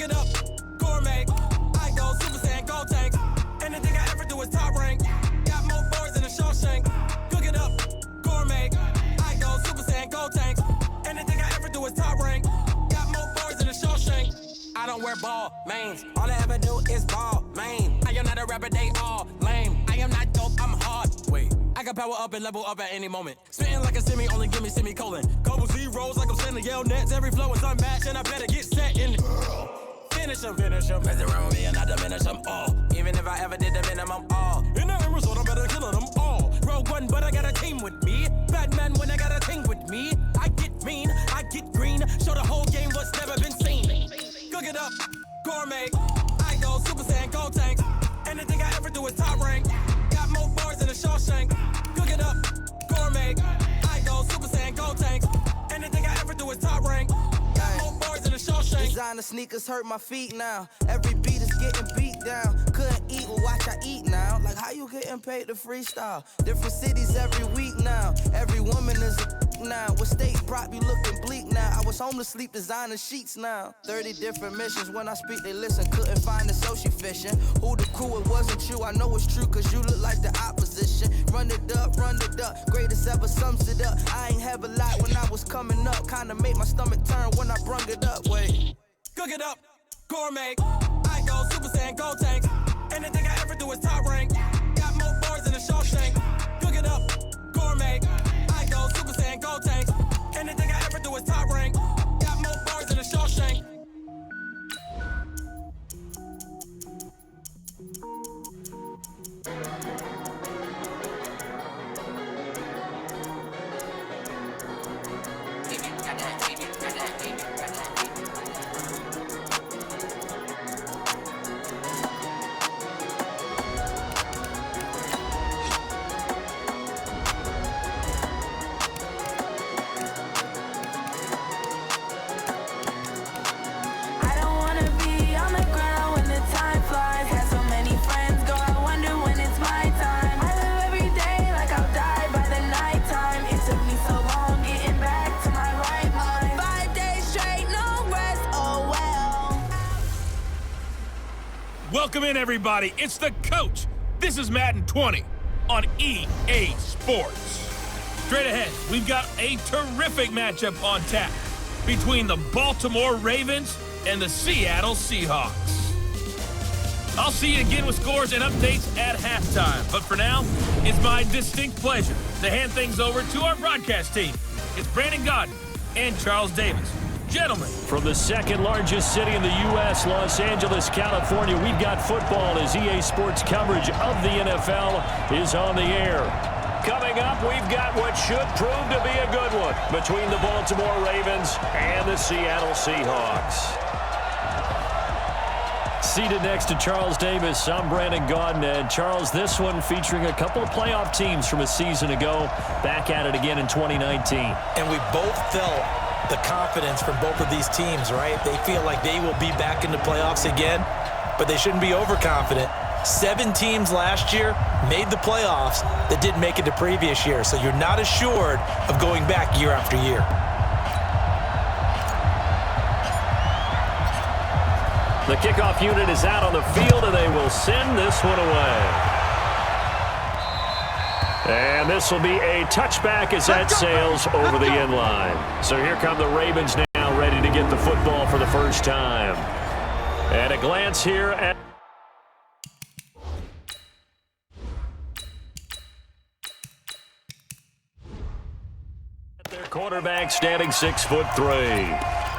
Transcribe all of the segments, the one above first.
it up, gourmet. I go Super Saiyan, go tank. Anything I ever do is top rank. Got more boards than a Shawshank. Cook it up, gourmet. I go Super Saiyan, go tank. Anything I ever do is top rank. Got more boards than a Shawshank. I don't wear ball mains. All I ever do is ball main. I am not a rapper, they all lame. I am not dope, I'm hard. Wait, I can power up and level up at any moment. Spitting like a semi, only give me semicolon. Couple zeros like I'm sending yell nets. Every flow is unmatched and I better get set in. Finish them. Mess around with me and I diminish them all. Even if I ever did the minimum all. In the end result, I'm better killing them all. Rogue One, but I got a team with me. Batman when I got a team with me. I get mean, I get green. Show the whole game what's never been seen. Cook it up, gourmet. I go Super Saiyan, go tank. Anything I ever do is top rank. Got more bars than a Shawshank. Cook it up, gourmet. I go Super Saiyan, go tank. Anything I ever do is top rank. Got more bars than a Shawshank. Designer sneakers hurt my feet now. Every beat is getting beat down. Couldn't eat, well watch I eat now. Like how you getting paid to freestyle? Different cities every week now. Every woman is a now. What state brought me looking bleak now? I was home to sleep designer sheets now. 30 different missions. When I speak they listen. Couldn't find the social fishing. Who the crew, it wasn't you. I know it's true cause you look like the opposition. Run it up. Greatest ever sums it up. I ain't have a lot when I was coming up. Kinda made my stomach turn when I brung it up. Wait. Cook it up, gourmet. I go Super Saiyan, go tank. Anything I ever do is top rank. Got more bars than a Shawshank. Cook it up, gourmet. I go Super Saiyan, go tank. Anything I ever do is top rank. Got more bars than a Shawshank. Welcome in, everybody. It's the coach. This is Madden 20 on EA Sports. Straight ahead, we've got a terrific matchup on tap between the Baltimore Ravens and the Seattle Seahawks. I'll see you again with scores and updates at halftime. But for now, it's my distinct pleasure to hand things over to our broadcast team. It's Brandon Godden and Charles Davis. Gentlemen. From the second largest city in the U.S., Los Angeles, California, we've got football as EA Sports coverage of the NFL is on the air. Coming up, we've got what should prove to be a good one between the Baltimore Ravens and the Seattle Seahawks. Seated next to Charles Davis, I'm Brandon Godden. And Charles, this one featuring a couple of playoff teams from a season ago, back at it again in 2019. And we both felt the confidence from both of these teams, right? They feel like they will be back in the playoffs again, but they shouldn't be overconfident. 7 teams last year made the playoffs that didn't make it the previous year, so you're not assured of going back year after year. The kickoff unit is out on the field, and they will send this one away. And this will be a touchback as that sails over the end line. So here come the Ravens now, ready to get the football for the first time. And a glance here at their quarterback, standing 6'3".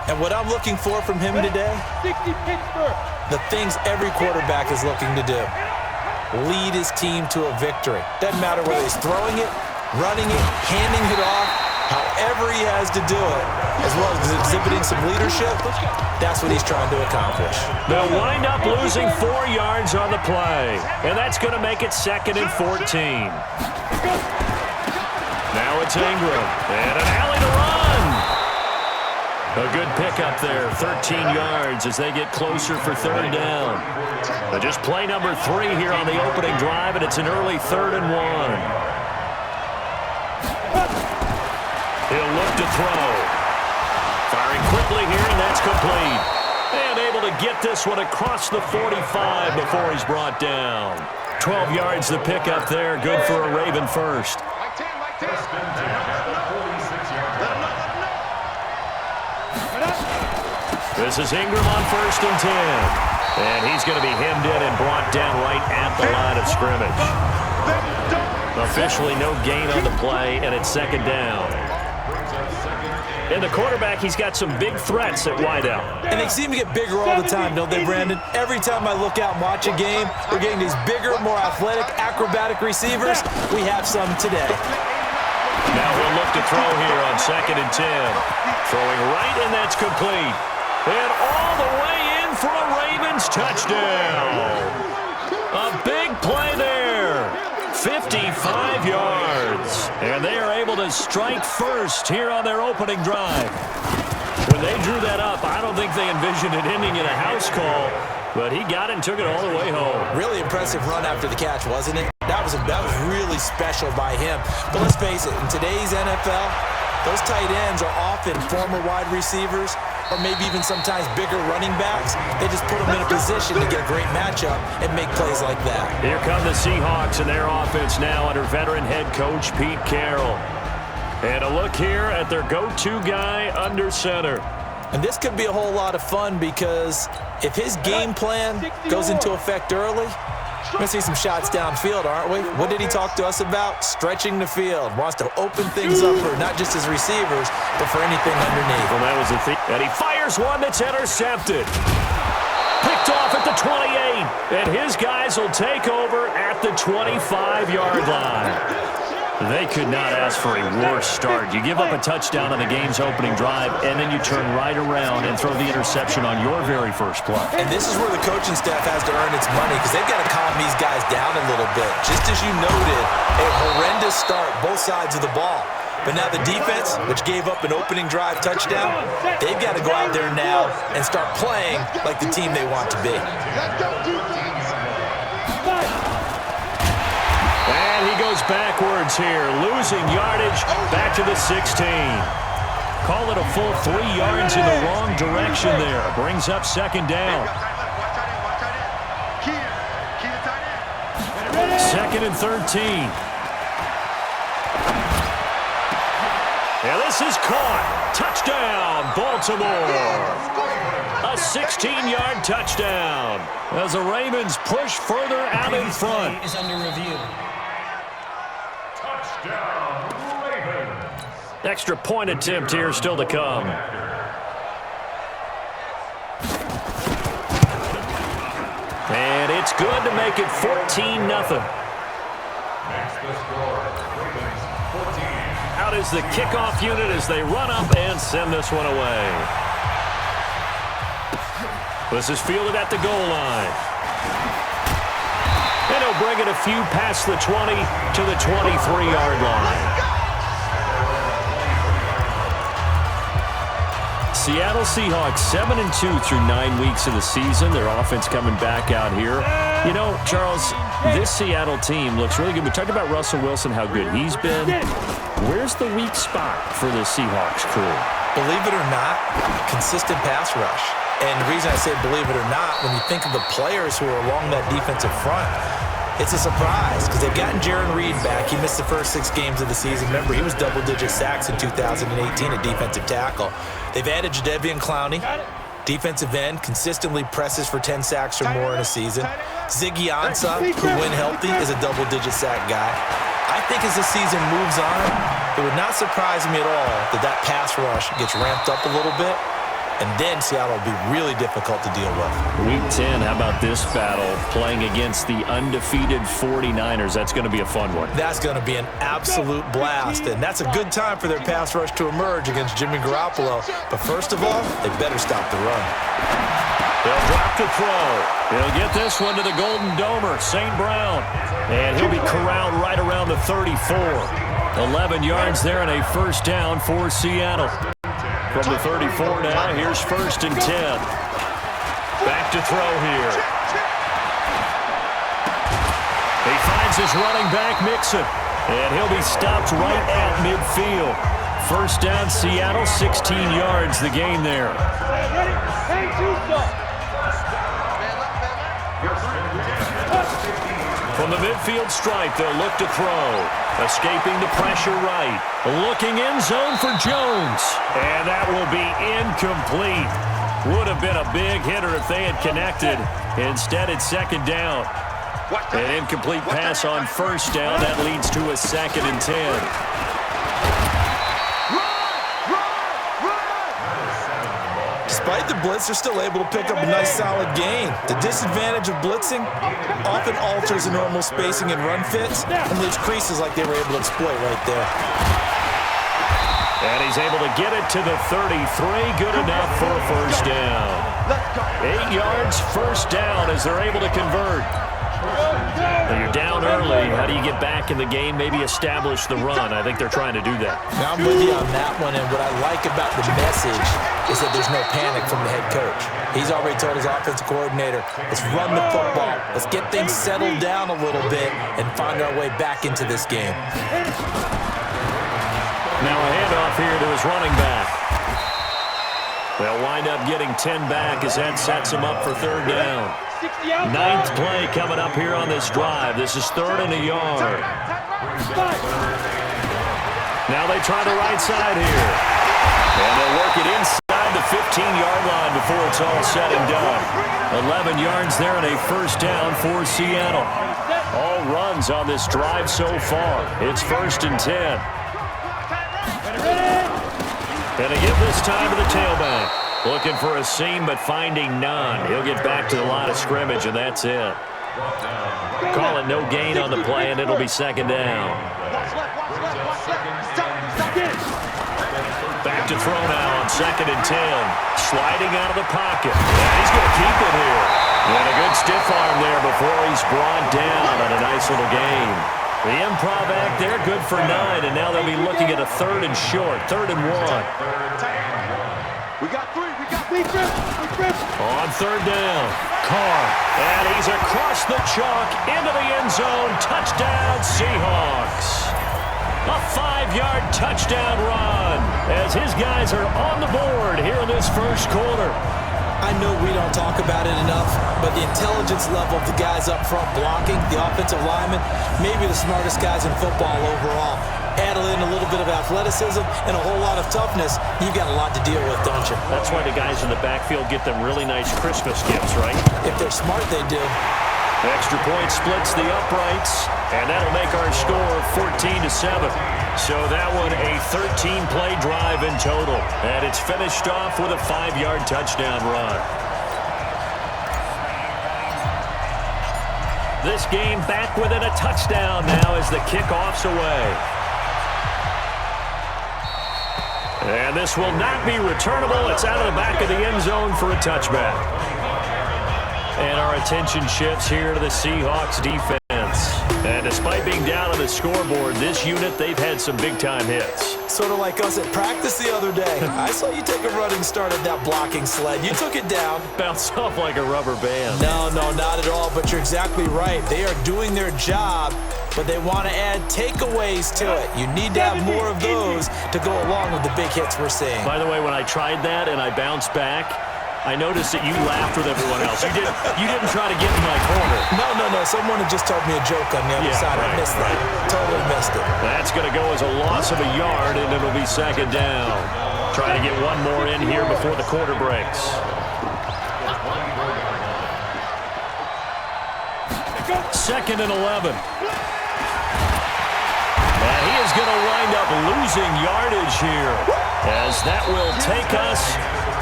And what I'm looking for from him today, the things every quarterback is looking to do. Lead his team to a victory. Doesn't matter whether he's throwing it, running it, handing it off, however he has to do it, as well as exhibiting some leadership, that's what he's trying to accomplish. They'll wind up losing 4 yards on the play, and that's going to make it 2nd and 14. Now it's Ingram, and an alley to run. A good pickup there, 13 yards as they get closer for 3rd down. But just play number 3 here on the opening drive, and it's an early 3rd and 1. He'll look to throw. Firing quickly here, and that's complete. And able to get this one across the 45 before he's brought down. 12 yards the pickup there. Good for a Raven first. This is Ingram on 1st and 10. And he's going to be hemmed in and brought down right at the line of scrimmage. Officially no gain on the play, and it's 2nd down. And the quarterback, he's got some big threats at wideout. And they seem to get bigger all the time, don't they, Brandon? Every time I look out and watch a game, we're getting these bigger, more athletic, acrobatic receivers. We have some today. Now he'll look to throw here on 2nd and 10. Throwing right, and that's complete. And all the way in for a Ravens touchdown. A big play there. 55 yards. And they are able to strike first here on their opening drive. When they drew that up, I don't think they envisioned it ending in a house call, but he got it and took it all the way home. Really impressive run after the catch, wasn't it? That was really special by him. But let's face it, in today's NFL, those tight ends are often former wide receivers or maybe even sometimes bigger running backs. They just put them in a position to get a great matchup and make plays like that. Here come the Seahawks and their offense now under veteran head coach Pete Carroll. And a look here at their go-to guy under center. And this could be a whole lot of fun because if his game plan goes into effect early, we're going to see some shots downfield, aren't we? What did he talk to us about? Stretching the field. Wants to open things up for not just his receivers, but for anything underneath. Well, that was the thing. And he fires one that's intercepted. Picked off at the 28. And his guys will take over at the 25-yard line. They could not ask for a worse start. You give up a touchdown on the game's opening drive, and then you turn right around and throw the interception on your very first play. And this is where the coaching staff has to earn its money because they've got to calm these guys down a little bit. Just as you noted, a horrendous start, both sides of the ball. But now the defense, which gave up an opening drive touchdown, they've got to go out there now and start playing like the team they want to be. And he goes backwards here, losing yardage back to the 16. Call it a full 3 yards in the wrong direction there. Brings up 2nd down. 2nd and 13. And this is caught. Touchdown, Baltimore. A 16-yard touchdown as the Ravens push further out in front. Is under review. Extra point attempt here still to come. And it's good to make it 14-0. Out is the kickoff unit as they run up and send this one away. This is fielded at the goal line. And he'll bring it a few past the 20 to the 23-yard line. Seattle Seahawks 7-2 through 9 weeks of the season. Their offense coming back out here. You know, Charles, this Seattle team looks really good. We talked about Russell Wilson, how good he's been. Where's the weak spot for the Seahawks crew? Believe it or not, consistent pass rush. And the reason I say believe it or not, when you think of the players who are along that defensive front, it's a surprise because they've gotten Jaron Reed back. He missed the first 6 games of the season. Remember, he was double-digit sacks in 2018 at defensive tackle. They've added Jadeveon Clowney, defensive end, consistently presses for 10 sacks or more in a season. Ziggy Ansah, who when healthy, is a double-digit sack guy. I think as the season moves on, it would not surprise me at all that pass rush gets ramped up a little bit. And then Seattle will be really difficult to deal with. Week 10, how about this battle? Playing against the undefeated 49ers. That's going to be a fun one. That's going to be an absolute blast. And that's a good time for their pass rush to emerge against Jimmy Garoppolo. But first of all, they better stop the run. They'll drop to throw. He'll get this one to the Golden Domer, St. Brown. And he'll be corralled right around the 34. 11 yards there and a first down for Seattle. From the 34 now, here's 1st and 10. Back to throw here. He finds his running back, Mixon. And he'll be stopped right at midfield. First down, Seattle, 16 yards the gain there. From the midfield stripe, they'll look to throw. Escaping the pressure right. Looking end zone for Jones. And that will be incomplete. Would have been a big hitter if they had connected. Instead, it's second down. An incomplete pass on first down. That leads to a 2nd and 10. Despite the blitz, they're still able to pick up a nice, solid gain. The disadvantage of blitzing often alters the normal spacing and run fits and leaves creases like they were able to exploit right there. And he's able to get it to the 33. Good enough for a first down. 8 yards, first down as they're able to convert. When you're down early, how do you get back in the game, maybe establish the run? I think they're trying to do that. Now I'm with you on that one, and what I like about the message is that there's no panic from the head coach. He's already told his offensive coordinator, let's run the football, let's get things settled down a little bit and find our way back into this game. Now a handoff here to his running back. They'll wind up getting 10 back as that sets him up for third down. 9th play coming up here on this drive. This is 3rd and a yard. Now they try the right side here. And they'll work it inside the 15-yard line before it's all said and done. 11 yards there and a first down for Seattle. All runs on this drive so far. It's 1st and 10. And they give this time to the tailback. Looking for a seam, but finding none. He'll get back to the line of scrimmage, and that's it. Call it no gain on the play, and it'll be second down. Back to throw now on 2nd and 10. Sliding out of the pocket. Yeah, he's going to keep it here. And a good stiff arm there before he's brought down on a nice little gain. The improv act there, good for 9, and now they'll be looking at a 3rd and short, 3rd and 1. On 3rd down, Carr, and he's across the chalk into the end zone. Touchdown, Seahawks. A 5-yard touchdown run as his guys are on the board here in this first quarter. I know we don't talk about it enough, but the intelligence level of the guys up front blocking, the offensive linemen, maybe the smartest guys in football overall. Add in a little bit of athleticism and a whole lot of toughness, you've got a lot to deal with, don't you? That's why the guys in the backfield get them really nice Christmas gifts, right? If they're smart, they do. Extra point splits the uprights, and that'll make our score 14-7. So that one a 13-play drive in total, and it's finished off with a 5-yard touchdown run. This game back within a touchdown now as the kickoff's away. And this will not be returnable. It's out of the back of the end zone for a touchback. And our attention shifts here to the Seahawks defense. And despite being down on the scoreboard, this unit, they've had some big-time hits. Sort of like us at practice the other day. I saw you take a running start at that blocking sled. You took it down. Bounced off like a rubber band. No, not at all, but you're exactly right. They are doing their job, but they want to add takeaways to it. You need to have more of those to go along with the big hits we're seeing. By the way, when I tried that and I bounced back, I noticed that you laughed with everyone else. You didn't try to get in my corner. No. Someone had just told me a joke on the other side. Right, I missed that. Totally missed it. That's going to go as a loss of a yard, and it'll be second down. Trying to get one more in here before the quarter breaks. Second and 11. And he is going to wind up losing yardage here, as that will take us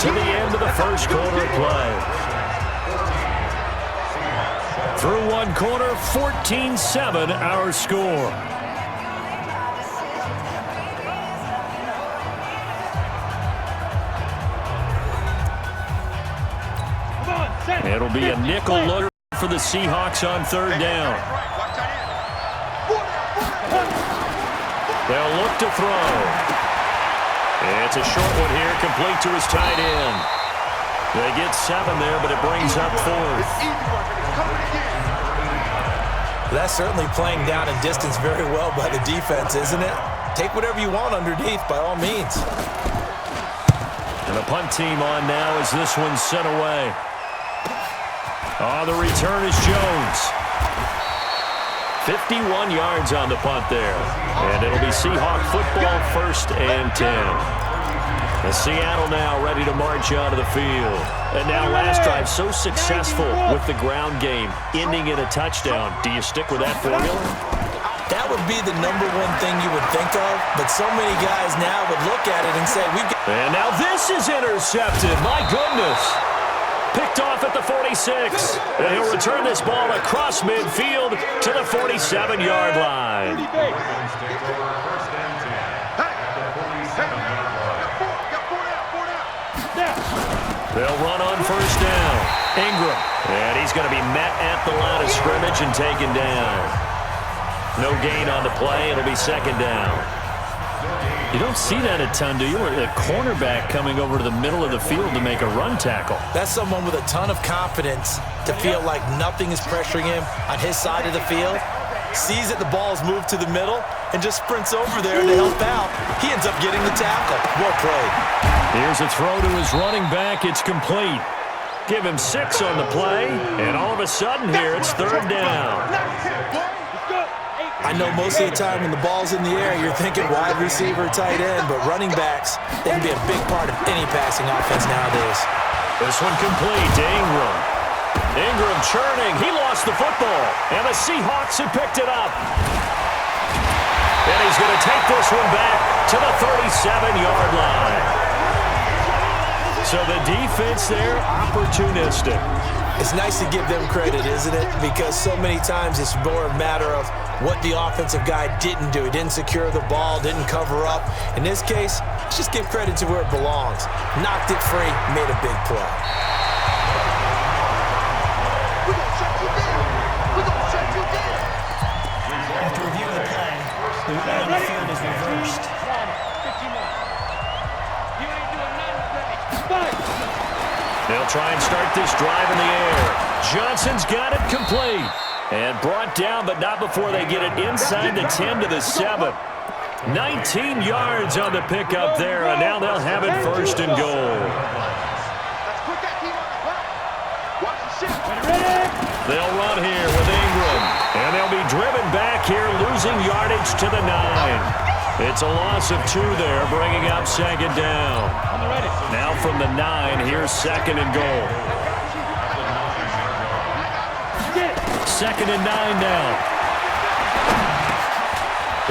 to the end of the first quarter of play. Through one quarter, 14-7 our score. It'll be a nickel look for the Seahawks on 3rd down. They'll look to throw. It's a short one here, complete to his tight end. They get 7 there, but it brings up 4th. That's certainly playing down in distance very well by the defense, isn't it? take whatever you want underneath by all means. And the punt team on now as this one's sent away. Oh, the return is Jones. 51 yards on the punt there. And it'll be Seahawk football, 1st and 10. And Seattle now ready to march out of the field. And now last drive so successful with the ground game, ending in a touchdown. Do you stick with that formula? That would be the #1 thing you would think of, but so many guys now would look at it and say, And now this is intercepted. My goodness. Picked off at the 46. And he'll return this ball across midfield to the 47-yard line. They'll run on 1st down. Ingram. And he's going to be met at the line of scrimmage and taken down. No gain on the play. It'll be 2nd down. You don't see that a ton, do you? Where the cornerback coming over to the middle of the field to make a run tackle. That's someone with a ton of confidence to feel like nothing is pressuring him on his side of the field. Sees that the ball is moved to the middle and just sprints over there to help out. He ends up getting the tackle. Well played. Here's a throw to his running back. It's complete. Give him 6 on the play, and all of a sudden here it's 3rd down. I know most of the time when the ball's in the air, you're thinking wide receiver, tight end, but running backs, they can be a big part of any passing offense nowadays. This one complete to Ingram. Ingram churning. He lost the football, and the Seahawks have picked it up. And he's going to take this one back to the 37-yard line. So the defense there, opportunistic. It's nice to give them credit, isn't it? Because so many times it's more a matter of what the offensive guy didn't do. He didn't secure the ball, didn't cover up. In this case, let's just give credit to where it belongs. Knocked it free, made a big play. After reviewing the play, the line on the field is reversed. They'll try and start this drive in the air. Johnson's got it complete. And brought down, but not before they get it inside the 10 to the 7. 19 yards on the pickup there, and now they'll have it 1st and goal. They'll run here with Ingram. And they'll be driven back here, losing yardage to the 9. It's a loss of 2 there, bringing up 2nd down. Now from the 9, here's 2nd and goal. 2nd and 9 now.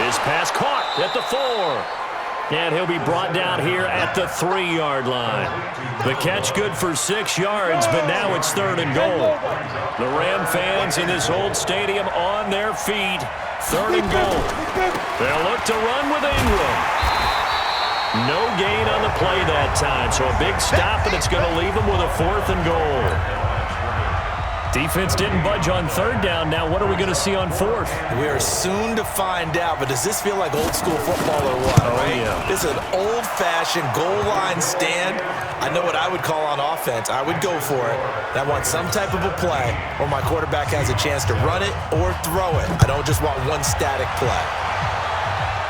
His pass caught at the 4. And he'll be brought down here at the 3-yard line. The catch good for 6 yards, but now it's 3rd and goal. The Ram fans in this old stadium on their feet. 3rd and goal. They'll look to run with Ingram. No gain on the play that time, so a big stop, and it's going to leave them with a 4th and goal. Defense didn't budge on 3rd down. Now what are we going to see on 4th? We are soon to find out, but does this feel like old school football or what? Oh, right? yeah. This is an old-fashioned goal line stand. I know what I would call on offense. I would go for it. I want some type of a play where my quarterback has a chance to run it or throw it. I don't just want one static play.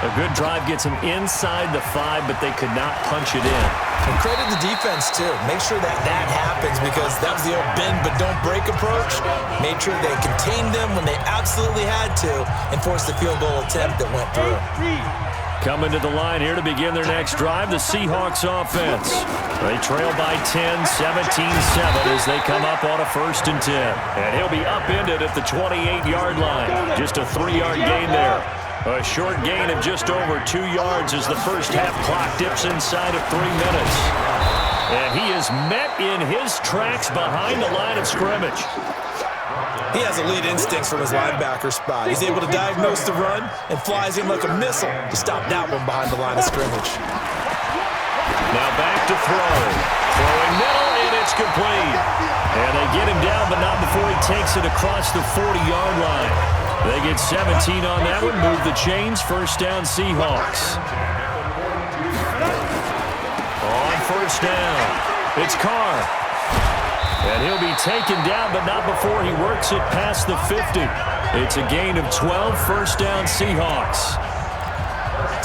A good drive gets them inside the 5, but they could not punch it in. And credit the defense, too. Make sure that happens, because that was the old bend but don't break approach. Made sure they contained them when they absolutely had to and forced the field goal attempt that went through. Coming to the line here to begin their next drive, the Seahawks offense. They trail by 10, 17-7 as they come up on a 1st and 10. And he'll be upended at the 28-yard line. Just a 3-yard gain there. A short gain of just over 2 yards as the first half clock dips inside of 3 minutes. And he is met in his tracks behind the line of scrimmage. He has elite instincts from his linebacker spot. He's able to diagnose the run and flies in like a missile to stop that one behind the line of scrimmage. Now back to throw. Throwing middle, and it's complete. And they get him down, but not before he takes it across the 40-yard line. They get 17 on that one, move the chains, 1st down Seahawks. On 1st down, it's Carr. And he'll be taken down, but not before he works it past the 50. It's a gain of 12, 1st down Seahawks.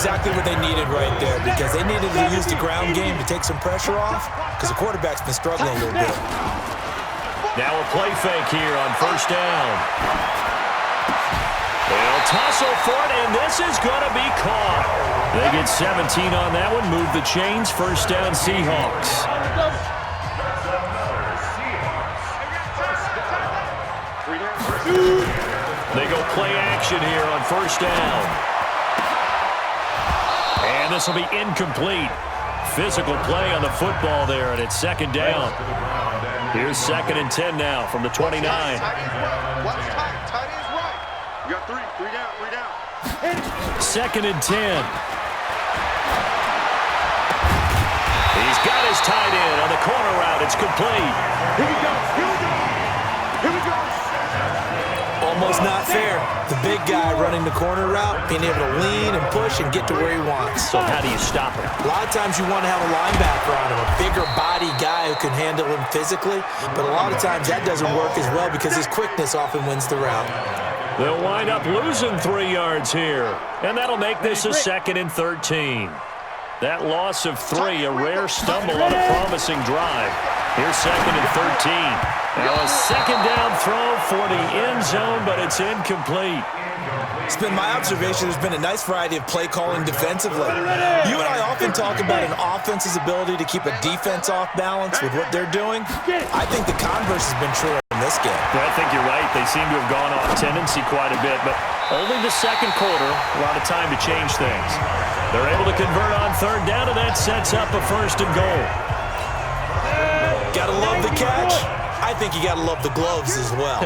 Exactly what they needed right there, because they needed to use the ground game to take some pressure off, because the quarterback's been struggling a little bit. Now a play fake here on first down. They'll tussle for it, and this is going to be caught. They get 17 on that one, move the chains, first down Seahawks. They go play action here on first down. And this will be incomplete. Physical play on the football there, and it's second down. Here's 2nd and 10 now from the 29. You got three down. 2nd and 10. He's got his tight end on the corner route. It's complete. Here we go. Almost not fair. The big guy running the corner route, being able to lean and push and get to where he wants. So how do you stop him? A lot of times you want to have a linebacker on him, a bigger body guy who can handle him physically, but a lot of times that doesn't work as well because his quickness often wins the route. They'll wind up losing 3 yards here, and that'll make this a 2nd and 13. That loss of 3, a rare stumble on a promising drive. Here's 2nd and 13. Now a second down throw for the end zone, but it's incomplete. It's been my observation there's been a nice variety of play calling defensively. You and I often talk about an offense's ability to keep a defense off balance with what they're doing. I think the converse has been true in this game. Well, I think you're right. They seem to have gone off tendency quite a bit, but only the second quarter, a lot of time to change things. They're able to convert on third down, and that sets up a 1st and goal. Gotta love the catch. I think you gotta love the gloves as well.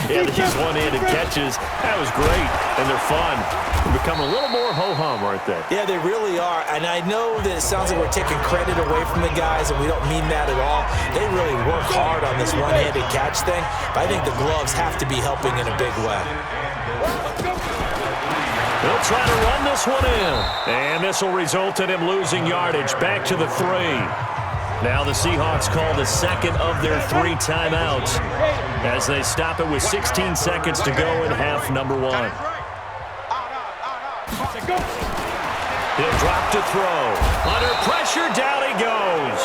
Yeah, these one-handed catches, that was great, and they're fun. They become a little more ho-hum, aren't they? Yeah, they really are, and I know that it sounds like we're taking credit away from the guys, and we don't mean that at all. They really work hard on this one-handed catch thing, but I think the gloves have to be helping in a big way. They'll try to run this one in, and this will result in him losing yardage back to the 3. Now the Seahawks call the 2nd of their 3 timeouts as they stop it with 16 seconds to go in half number 1. He'll drop to throw. Under pressure, down he goes.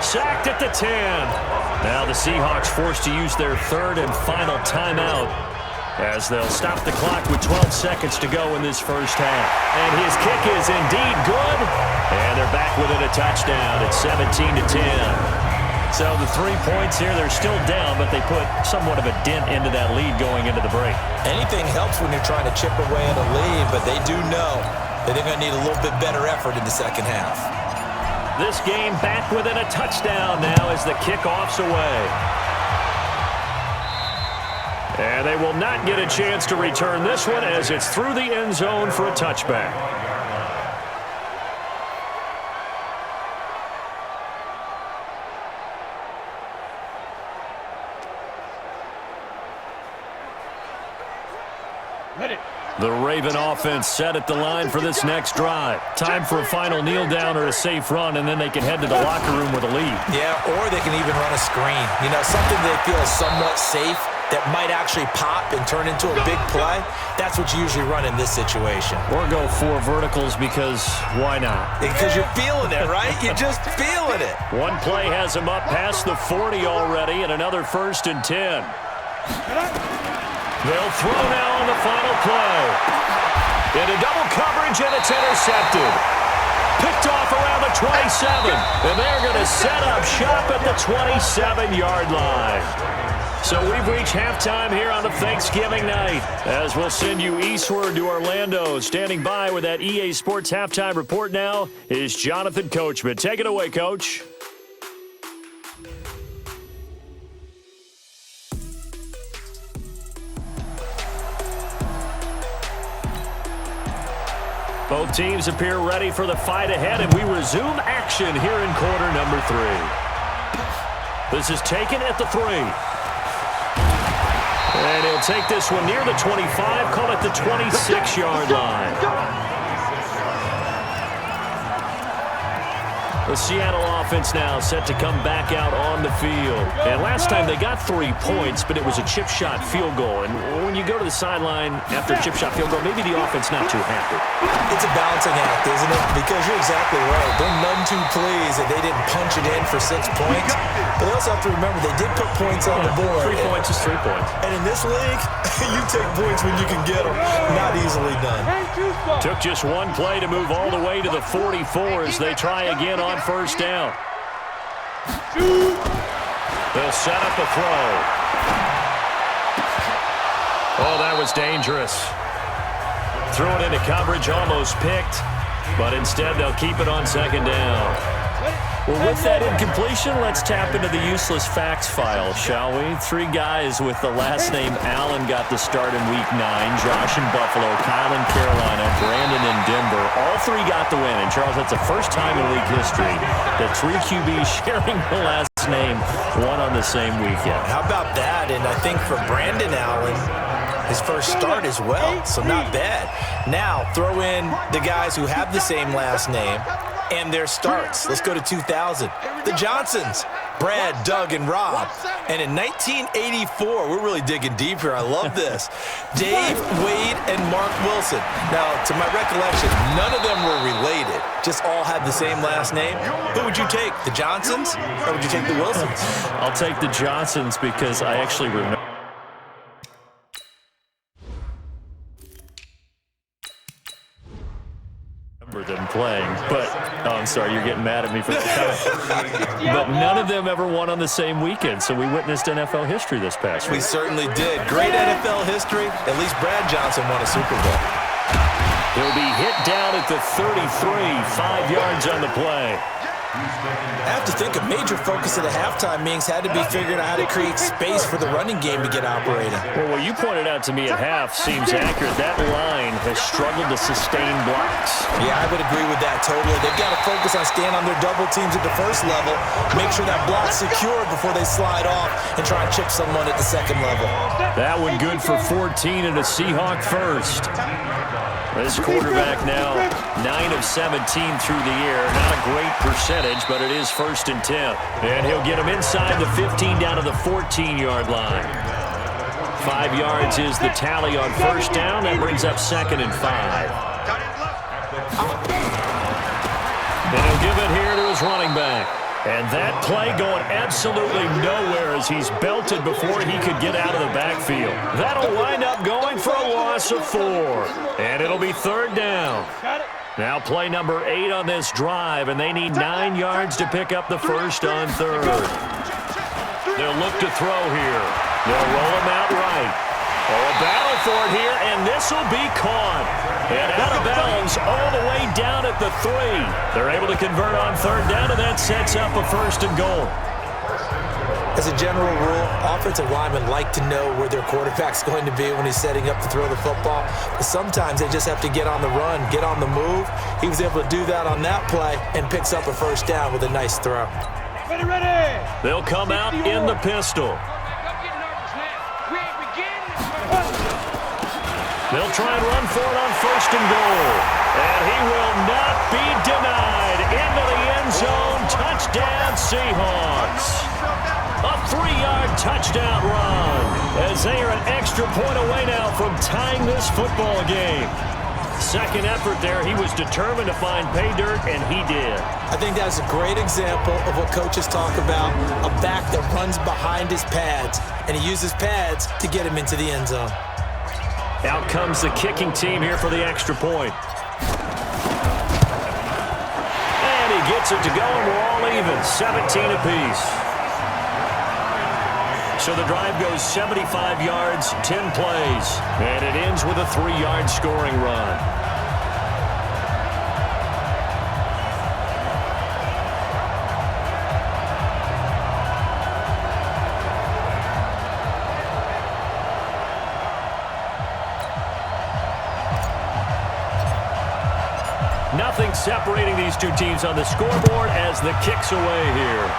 Sacked at the 10. Now the Seahawks forced to use their 3rd and final timeout as they'll stop the clock with 12 seconds to go in this first half. And his kick is indeed good. And they're back within a touchdown at 17-10. So the 3 points here, they're still down, but they put somewhat of a dent into that lead going into the break. Anything helps when you're trying to chip away at a lead, but they do know that they're going to need a little bit better effort in the second half. This game back within a touchdown now as the kickoff's away. And they will not get a chance to return this one as it's through the end zone for a touchback. The Raven offense set at the line for this next drive. Time for a final kneel down or a safe run, and then they can head to the locker room with a lead. Yeah, or they can even run a screen. You know, something they feel is somewhat safe that might actually pop and turn into a big play. That's what you usually run in this situation. Or go 4 verticals because why not? Because you're feeling it, right? You're just feeling it. One play has them up past the 40 already, and another 1st and 10. They'll throw now on the final play. Into double coverage, and it's intercepted. Picked off around the 27, and they're going to set up shop at the 27-yard line. So we've reached halftime here on a Thanksgiving night, as we'll send you eastward to Orlando. Standing by with that EA Sports halftime report now is Jonathan Coachman. Take it away, Coach. Both teams appear ready for the fight ahead, and we resume action here in quarter number 3. This is taken at the 3. And he'll take this one near the 25, call it the 26-yard line. The Seattle offense now set to come back out on the field. And last time they got 3 points, but it was a chip shot field goal. And when you go to the sideline after a chip shot field goal, maybe the offense not too happy. It's a balancing act, isn't it? Because you're exactly right. They're none too pleased that they didn't punch it in for 6 points. But they also have to remember they did put points on the board. 3 points is 3 points. And in this league, you take points when you can get them. Not easily done. Took just one play to move all the way to the 44 as they try again on first down. They'll set up the throw. Oh, that was dangerous. Threw it into coverage, almost picked, but instead they'll keep it on second down. Well, with that incompletion, let's tap into the useless facts file, shall we? 3 guys with the last name Allen got the start in Week 9. Josh in Buffalo, Kyle in Carolina, Brandon in Denver. All 3 got the win. And, Charles, that's the first time in league history that 3 QBs sharing the last name won on the same weekend. How about that? And I think for Brandon Allen, his first start as well, so not bad. Now, throw in the guys who have the same last name and their starts. Let's go to 2000. The Johnsons, Brad, Doug, and Rob. And in 1984, we're really digging deep here. I love this. Dave, Wade, and Mark Wilson. Now, to my recollection, none of them were related. Just all had the same last name. Who would you take, the Johnsons, or would you take the Wilsons? I'll take the Johnsons because I actually remember them playing, but I'm sorry, you're getting mad at me for that. But none of them ever won on the same weekend, so we witnessed NFL history this past week. We certainly did. Great NFL history. At least Brad Johnson won a Super Bowl. He'll be hit down at the 33, 5 yards on the play. I have to think a major focus of the halftime meetings had to be figuring out how to create space for the running game to get operating. Well, what you pointed out to me at half seems accurate. That line has struggled to sustain blocks. Yeah, I would agree with that totally. They've got to focus on staying on their double teams at the first level, make sure that block's secured before they slide off and try and chip someone at the second level. That one good for 14 and a Seahawk first. This quarterback now 9 of 17 through the air. Not a great percentage, but it is 1st and 10. And he'll get him inside the 15 down to the 14-yard line. 5 yards is the tally on first down. That brings up 2nd and 5. And he'll give it here to his running back. And that play going absolutely nowhere as he's belted before he could get out of the backfield. That'll wind up going for a loss of 4. And it'll be 3rd down. Now play number 8 on this drive, and they need 9 yards to pick up the first on 3rd. They'll look to throw here. They'll roll him out right. Oh, a battle for it here, and this will be caught. And out of bounds all the way down at the 3. They're able to convert on 3rd down, and that sets up a 1st and goal. As a general rule, offensive linemen like to know where their quarterback's going to be when he's setting up to throw the football. But sometimes they just have to get on the run, get on the move. He was able to do that on that play and picks up a 1st down with a nice throw. Ready. They'll come out in the pistol. They'll try and run for it on 1st and goal. And he will not be denied. Into the end zone. Touchdown, Seahawks. A 3-yard touchdown run as they are an extra point away now from tying this football game. Second effort there. He was determined to find pay dirt, and he did. I think that's a great example of what coaches talk about, a back that runs behind his pads, and he uses pads to get him into the end zone. Out comes the kicking team here for the extra point. And he gets it to go, and we're all even, 17 apiece. So the drive goes 75 yards, 10 plays, and it ends with a 3-yard scoring run. Nothing separating these two teams on the scoreboard as the kick's away here.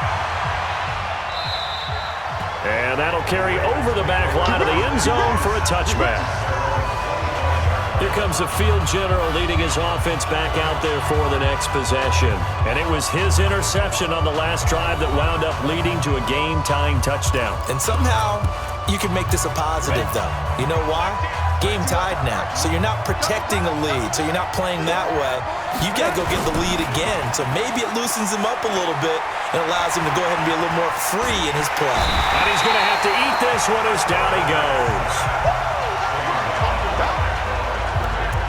And that'll carry over the back line of the end zone for a touchback. Here comes the field general leading his offense back out there for the next possession. And it was his interception on the last drive that wound up leading to a game-tying touchdown. And somehow you can make this a positive, though. You know why? Game tied now. So you're not protecting a lead. So you're not playing that way. You got to go get the lead again. So maybe it loosens him up a little bit and allows him to go ahead and be a little more free in his play. And he's going to have to eat this one as down he goes.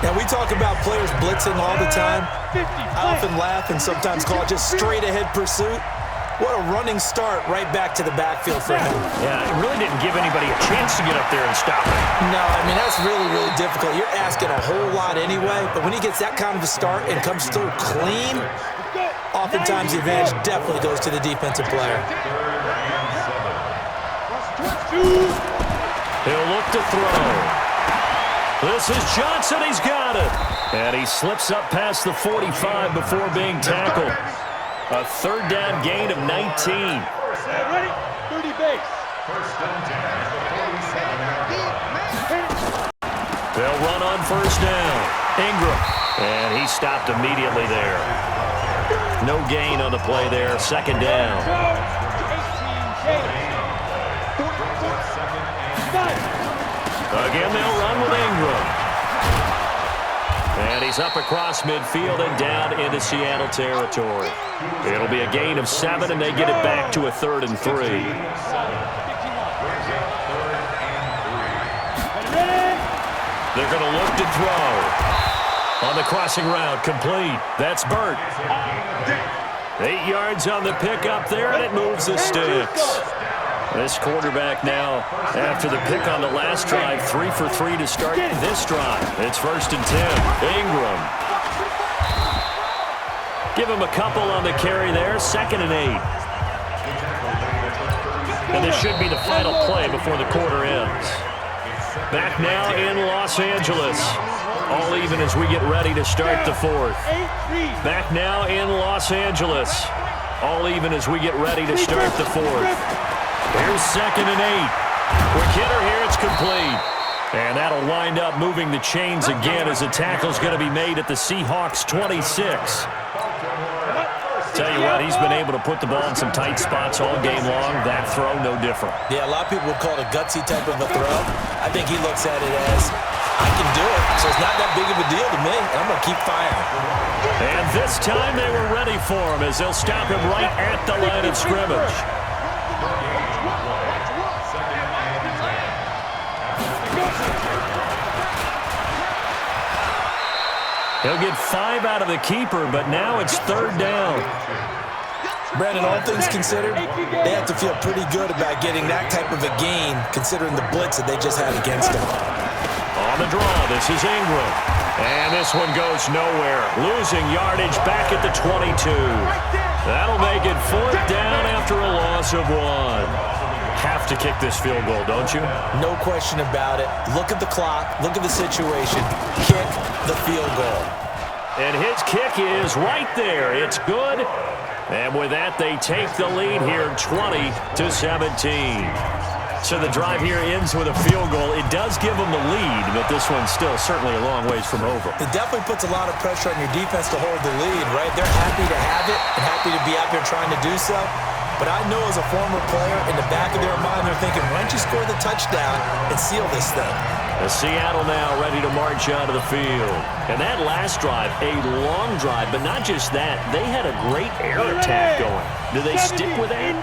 Now, we talk about players blitzing all the time. I often laugh and sometimes call it just straight-ahead pursuit. What a running start right back to the backfield for him. Yeah, it really didn't give anybody a chance to get up there and stop it. No, I mean, that's really, really difficult. You're asking a whole lot anyway, but when he gets that kind of a start and comes through clean, oftentimes the advantage definitely goes to the defensive player. He'll look to throw. This is Johnson. He's got it. And he slips up past the 45 before being tackled. A third down gain of 19. Ready? 30 base. They'll run on first down. Ingram. And he stopped immediately there. No gain on the play there. Second down. Again, they'll run with Ingram. And he's up across midfield and down into Seattle territory. It'll be a gain of 7, and they get it back to a 3rd and 3. They're going to look to throw. On the crossing route, complete. That's Burt. 8 yards on the pickup there, and it moves the sticks. This quarterback now, after the pick on the last drive, 3 for 3 to start this drive. It's 1st and 10. Ingram. Give him a couple on the carry there. 2nd and 8. And this should be the final play before the quarter ends. Back now in Los Angeles. All even as we get ready to start the 4th. Back now in Los Angeles. All even as we get ready to start the 4th. Here's 2nd and 8. Quick hitter here, it's complete. And that'll wind up moving the chains again as the tackle's going to be made at the Seahawks 26. Tell you what, he's been able to put the ball in some tight spots all game long. That throw, no different. Yeah, a lot of people would call it a gutsy type of a throw. I think he looks at it as, I can do it, so it's not that big of a deal to me, and I'm going to keep firing. And this time they were ready for him as they'll stop him right at the line of scrimmage. He'll get 5 out of the keeper, but now it's 3rd down. Brandon, all things considered, they have to feel pretty good about getting that type of a gain, considering the blitz that they just had against them. On the draw, this is Ingram. And this one goes nowhere. Losing yardage back at the 22. That'll make it 4th down after a loss of 1. Have to kick this field goal, don't you? No question about it. Look at the clock. Look at the situation. Kick the field goal. And his kick is right there. It's good. And with that, they take the lead here 20-17. So the drive here ends with a field goal. It does give them the lead, but this one's still certainly a long ways from over. It definitely puts a lot of pressure on your defense to hold the lead, right? They're happy to have it and happy to be out there trying to do so. But I know as a former player, in the back of their mind, they're thinking, why don't you score the touchdown and seal this thing? The Seattle now ready to march out of the field. And that last drive, a long drive, but not just that. They had a great air attack going. Do they stick with that?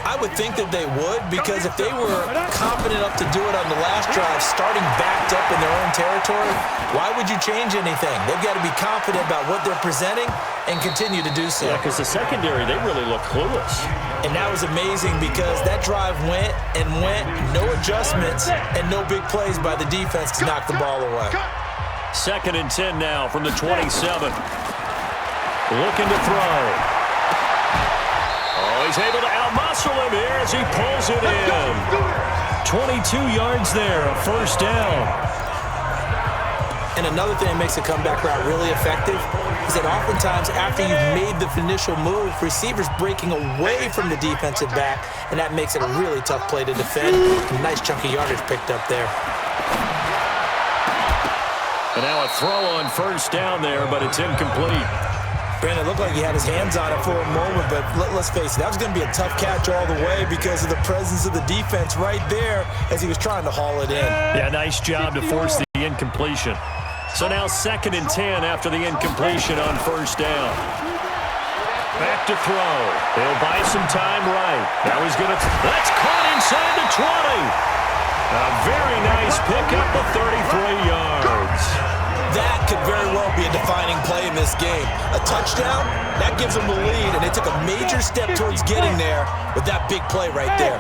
I would think that they would, because if they were confident enough to do it on the last drive, starting backed up in their own territory, why would you change anything? They've got to be confident about what they're presenting and continue to do so. Yeah, because the secondary, they really look clueless. And that was amazing because that drive went and went, no adjustments, and no big plays by the defense to knock the ball away. 2nd and 10 now from the 27. Looking to throw. Oh, he's able to outmuscle him here as he pulls it in. 22 yards there, a 1st down. And another thing that makes a comeback route really effective is that oftentimes after you've made the initial move, receivers breaking away from the defensive back, and that makes it a really tough play to defend. A nice chunk of yardage picked up there. And now a throw on first down there, but it's incomplete. Brandon, it looked like he had his hands on it for a moment, but let's face it, that was going to be a tough catch all the way because of the presence of the defense right there as he was trying to haul it in. Yeah, nice job to force the incompletion. So now 2nd and 10 after the incompletion on first down. Back to throw. He'll buy some time right. Now he's going to... That's caught inside the 20. A very nice pickup of 33 yards. That could very well be a defining play in this game. A touchdown, that gives them the lead, and they took a major step towards getting there with that big play right there.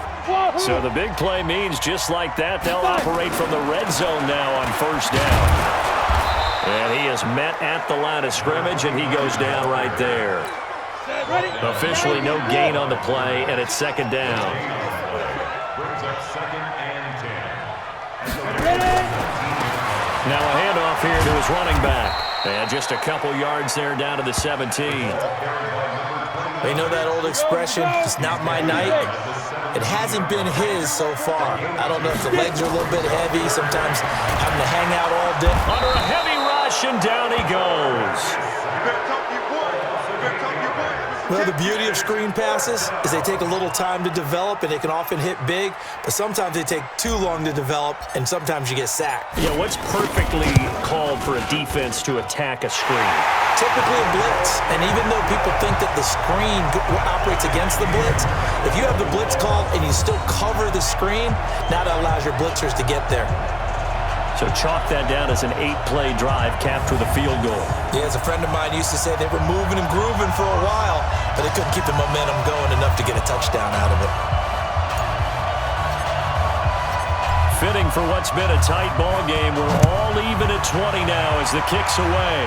So the big play means just like that, they'll operate from the red zone now on first down. And he is met at the line of scrimmage, and he goes down right there. Officially no gain on the play, and it's 2nd down. Now a handoff here to his running back. And just a couple yards there down to the 17. They know that old expression, it's not my night. It hasn't been his so far. I don't know if the legs are a little bit heavy, sometimes having to hang out all day. Under a heavy rush, and down he goes. Well, the beauty of screen passes is they take a little time to develop, and they can often hit big, but sometimes they take too long to develop, and sometimes you get sacked. Yeah, what's perfectly called for a defense to attack a screen? Typically a blitz, and even though people think that the screen operates against the blitz, if you have the blitz called and you still cover the screen, now that allows your blitzers to get there. So chalk that down as an 8-play drive capped with a field goal. Yeah, as a friend of mine used to say, they were moving and grooving for a while, but they couldn't keep the momentum going enough to get a touchdown out of it. Fitting for what's been a tight ball game. We're all even at 20 now as the kick's away.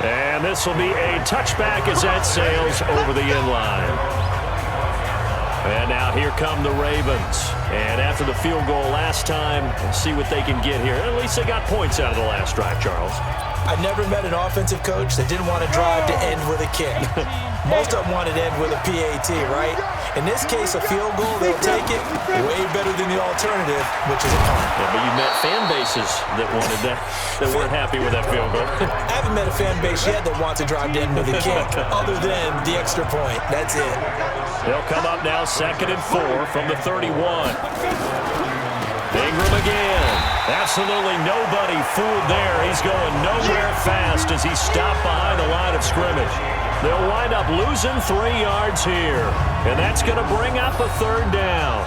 And this will be a touchback as that sails over the end line. And now here come the Ravens. And after the field goal last time, we'll see what they can get here. At least they got points out of the last drive, Charles. I never met an offensive coach that didn't want to drive to end with a kick. Most of them wanted to end with a PAT, right? In this case, a field goal, they'll take it way better than the alternative, which is a punt. Yeah, but you met fan bases that wanted that, that weren't happy with that field goal. I haven't met a fan base yet that wants to drive to end with a kick, other than the extra point. That's it. They'll come up now 2nd and 4 from the 31. Ingram again. Absolutely nobody fooled there. He's going nowhere fast as he stopped behind the line of scrimmage. They'll wind up losing 3 yards here. And that's going to bring up a 3rd down.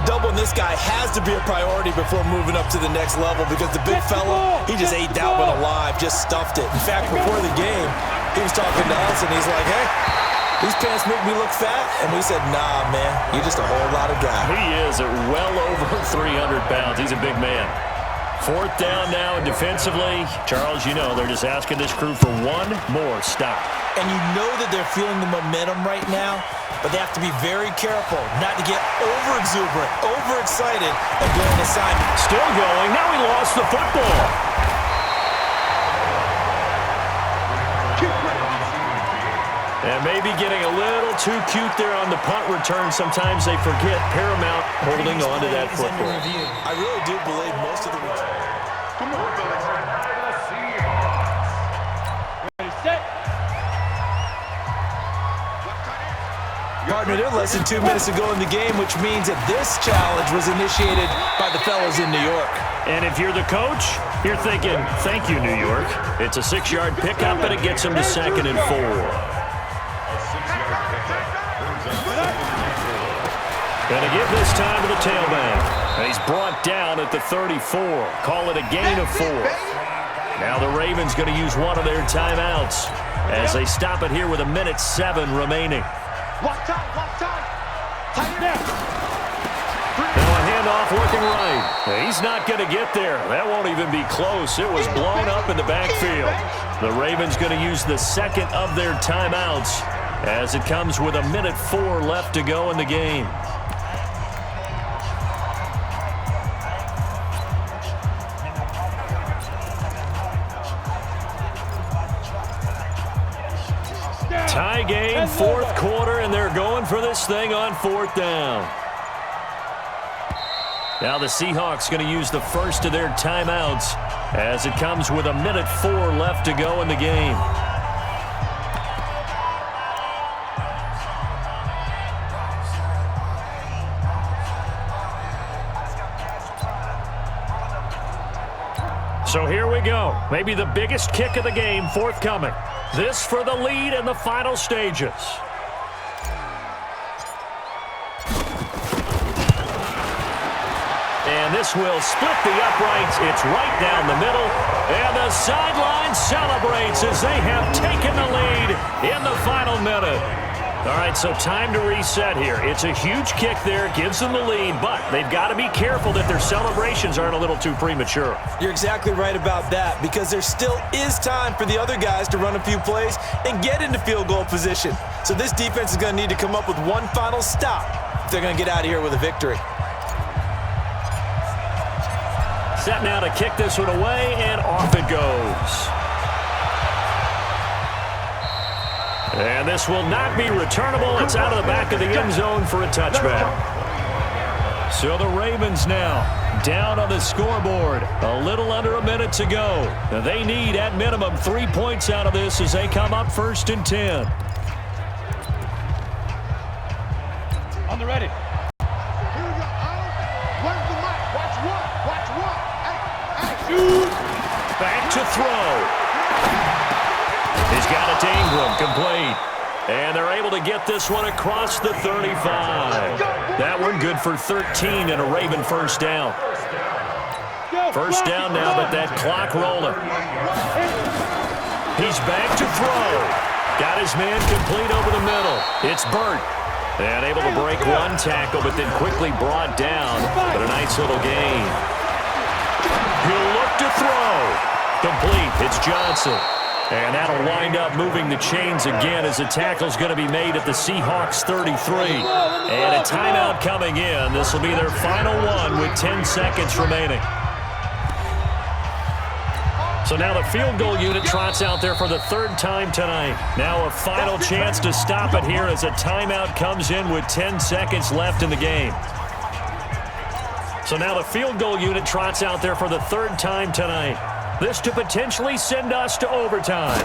Doubling this guy has to be a priority before moving up to the next level because the big fella, he just ate that one alive, just stuffed it. In fact, before the game, he was talking to us and he's like, hey, these pants make me look fat. And we said, nah, man, you're just a whole lot of guy. He is at well over 300 pounds. He's a big man. 4th down now, and defensively, Charles, you know, they're just asking this crew for one more stop. And you know that they're feeling the momentum right now, but they have to be very careful not to get over-exuberant, overexcited, and blow an assignment. Still going. Now he lost the football. And maybe getting a little too cute there on the punt return. Sometimes they forget paramount holding on to that football. I really do believe most of the return. Partner, they're less than 2 minutes to go in the game, which means that this challenge was initiated by the fellas in New York. And if you're the coach, you're thinking, thank you, New York. It's a 6-yard pickup, and it gets them to 2nd and 4. Going to give this time to the tailback. And he's brought down at the 34. Call it a gain of 4. Now the Ravens going to use one of their timeouts as they stop it here with 1:07 remaining. Now a handoff looking right. He's not going to get there. That won't even be close. It was blown up in the backfield. The Ravens going to use the 2nd of their timeouts as it comes with 1:04 left to go in the game. Tie game, 4th quarter, and they're going for this thing on 4th down. Now the Seahawks going to use the first of their timeouts as it comes with 1:04 left to go in the game. So here we go. Maybe the biggest kick of the game forthcoming. This for the lead in the final stages. And this will split the uprights. It's right down the middle. And the sideline celebrates as they have taken the lead in the final minute. All right, so time to reset here. It's a huge kick there, gives them the lead, but they've got to be careful that their celebrations aren't a little too premature. You're exactly right about that, because there still is time for the other guys to run a few plays and get into field goal position. So this defense is going to need to come up with one final stop if they're going to get out of here with a victory. Set now to kick this one away, and off it goes. And this will not be returnable. It's out of the back of the end zone for a touchback. So the Ravens now down on the scoreboard. A little under a minute to go. They need at minimum 3 points out of this as they come up 1st and 10. On the ready. Here we go. Where's the mic? Watch one. Watch one. Hey, shoot. Back to throw. He's got it to Ingram, complete. And they're able to get this one across the 35. That one good for 13 and a Raven first down. First down now, but that clock rolling. He's back to throw. Got his man complete over the middle. It's Burt. And able to break one tackle, but then quickly brought down. But a nice little gain. He'll look to throw. Complete. It's Johnson. And that'll wind up moving the chains again as the tackle's going to be made at the Seahawks 33. And a timeout coming in. This will be their final one with 10 seconds remaining. So now the field goal unit trots out there for the 3rd time tonight. Now a final chance to stop it here as a timeout comes in with 10 seconds left in the game. So now the field goal unit trots out there for the 3rd time tonight. This to potentially send us to overtime.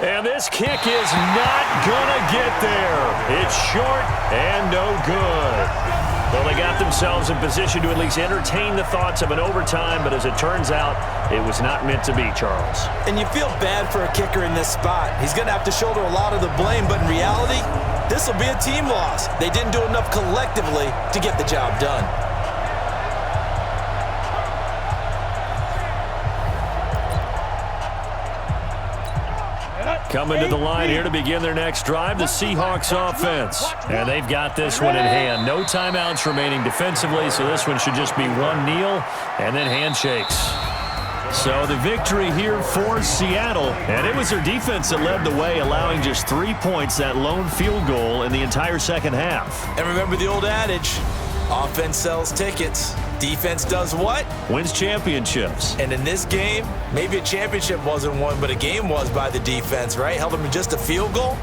And this kick is not gonna get there. It's short and no good. Well, they got themselves in position to at least entertain the thoughts of an overtime, but as it turns out, it was not meant to be, Charles. And you feel bad for a kicker in this spot. He's going to have to shoulder a lot of the blame, but in reality, this will be a team loss. They didn't do enough collectively to get the job done. Coming to the line here to begin their next drive, the Seahawks offense. And they've got this one in hand. No timeouts remaining defensively, so this one should just be one kneel and then handshakes. So the victory here for Seattle, and it was their defense that led the way, allowing just 3 points, that lone field goal in the entire second half. And remember the old adage, offense sells tickets. Defense does what? Wins championships. And in this game, maybe a championship wasn't won, but a game was by the defense, right? Held them to just a field goal.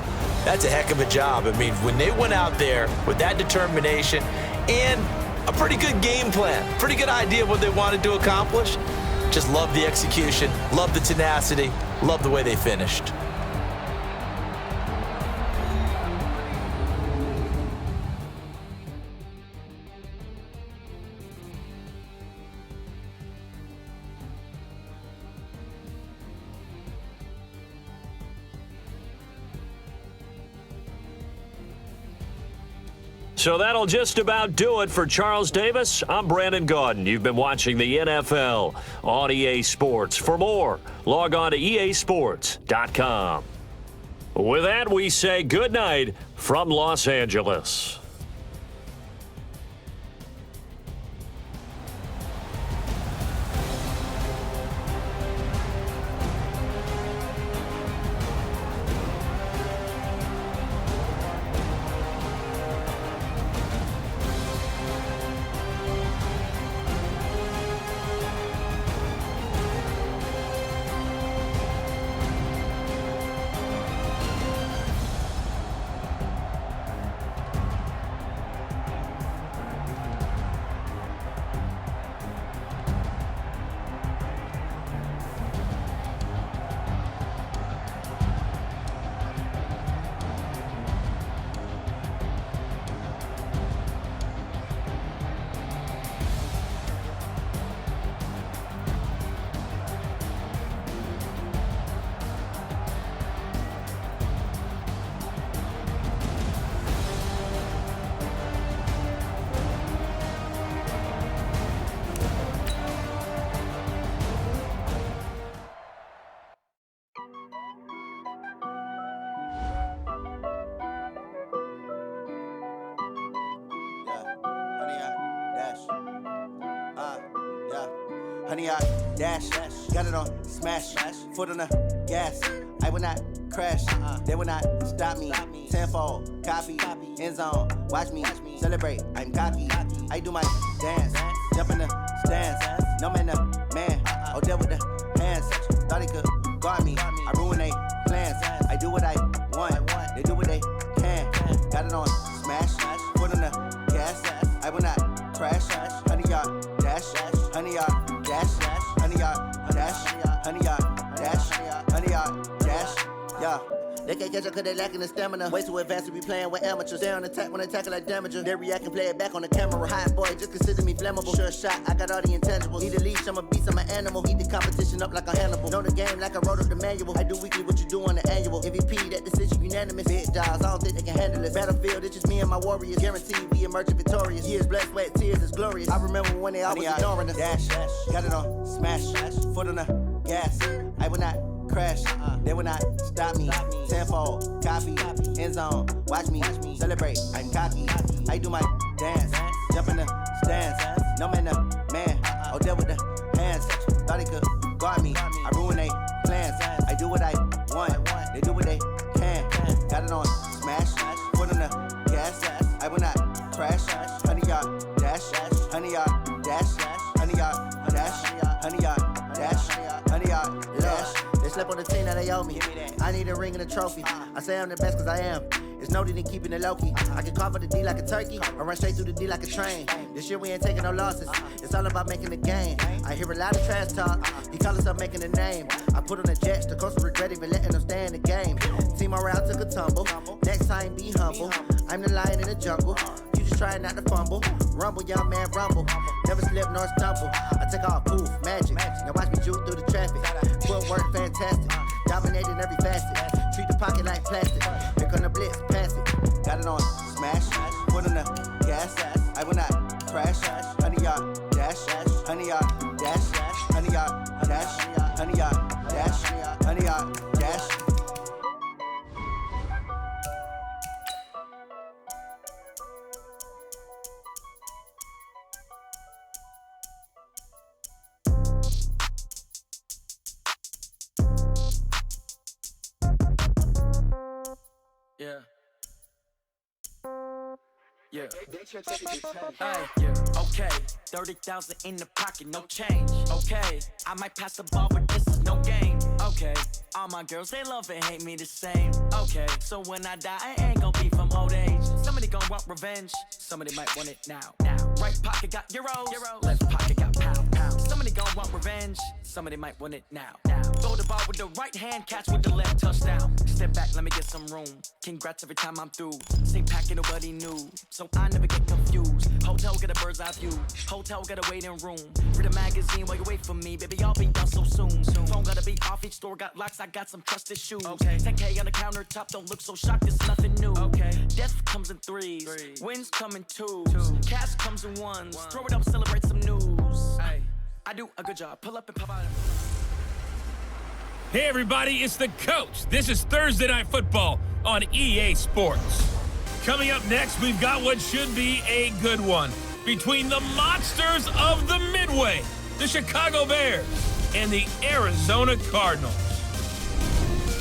That's a heck of a job. I mean, when they went out there with that determination and a pretty good game plan, pretty good idea of what they wanted to accomplish, just love the execution, love the tenacity, love the way they finished. So that'll just about do it for Charles Davis. I'm Brandon Gaudin. You've been watching the NFL on EA Sports. For more, log on to easports.com. With that, we say good night from Los Angeles. 100 yard dash. Got it on smash. Foot on the gas. I will not crash. They will not stop me. Tenfold, copy, end zone. Watch me celebrate. I'm cocky. I do my dance. Jump in the stands. No man, the man. Oh, there with the hands. Thought he could guard me. I ruin they plans. I do what I want. They do what they can. Got it on smash. Foot on the gas. I will not crash. 100 yard dash. 100 yard dash. 100 yard dash. 100 yard dash. 100 yard dash. Yeah. They can't catch up cause they lacking the stamina. Way too advanced to be playing with amateurs. Stay on attack when they tackle like damager. They react and play it back on the camera. Hot boy, just consider me flammable. Sure shot, I got all the intangibles. Need a leash, I'm a beast, I'm an animal. Eat the competition up like a Hannibal. Know the game like I wrote up the manual. I do weekly what you do on the annual. MVP, that decision unanimous. Big dogs, I don't think they can handle it. Battlefield, it's just me and my warriors. Guaranteed we emerging victorious. Years, blood, sweat, tears, it's glorious. I remember when they always ignoring us. Dash, got it on smash. Foot on the gas. I will not crash. They will not stop me. Tenfold, copy, end zone. Watch me celebrate. I'm cocky. I do my dance. Jump in the stands. No man, the man. Oh, there with the hands. Thought he could guard me. I ruin they plans. I do what I want. They do what they can. Got it on smash. Foot on the gas. I will not crash. 100 yard dash. 100 yard dash. 100 yard dash. 100 yard dash. 100 yard dash. They slept on the team that they owe me. I need a ring and a trophy. I say I'm the best cause I am. It's no need in keeping it low-key. I can carve up the D like a turkey or run straight through the D like a train. This year we ain't taking no losses. It's all about making the game. I hear a lot of trash talk. He call himself making a name. I put on the Jets. The coach will regret even letting them stay in the game. Team morale took a tumble. Next time be humble. I'm the lion in the jungle. You just trying not to fumble. Rumble, young man, rumble. Never slip nor stumble. I take off, poof, magic. Now watch me juke through the traffic. Footwork fantastic. Dominating every facet. Treat the pocket like plastic. Here come the blitz, pass it. Got it on smash. Foot on the gas. I will not crash. 100 yard dash. 100 yard dash. 100 yard dash. 100 yard dash. 100 yard dash. Yeah. Hey, yeah. Okay. 30,000 in the pocket, no change. Okay. I might pass the ball, but this is no game. Okay. All my girls, they love and hate me the same. Okay. So when I die, I ain't gon' be from old age. Somebody gon' want revenge. Somebody might want it now. Right pocket got euros. Left pocket got pound. Somebody gon' want revenge. Somebody might want it now. Throw the ball with the right hand, catch with the left, touchdown. Step back, let me get some room. Congrats every time I'm through. Same packet, nobody knew. So I never get confused. Hotel got a bird's eye view. Hotel got a waiting room. Read a magazine while you wait for me. Baby, I'll be done so soon. Phone gotta be off, each store got locks. I got some trusted shoes. Okay. 10K on the countertop, don't look so shocked, it's nothing new. Okay. Death comes in threes. Wins come in twos. Cash comes in ones. Throw it up, celebrate some news. Hey, I do a good job. Pull up and pop out. Hey everybody, it's the coach. This is Thursday Night Football on EA Sports. Coming up next, we've got what should be a good one between the monsters of the Midway, the Chicago Bears, and the Arizona Cardinals.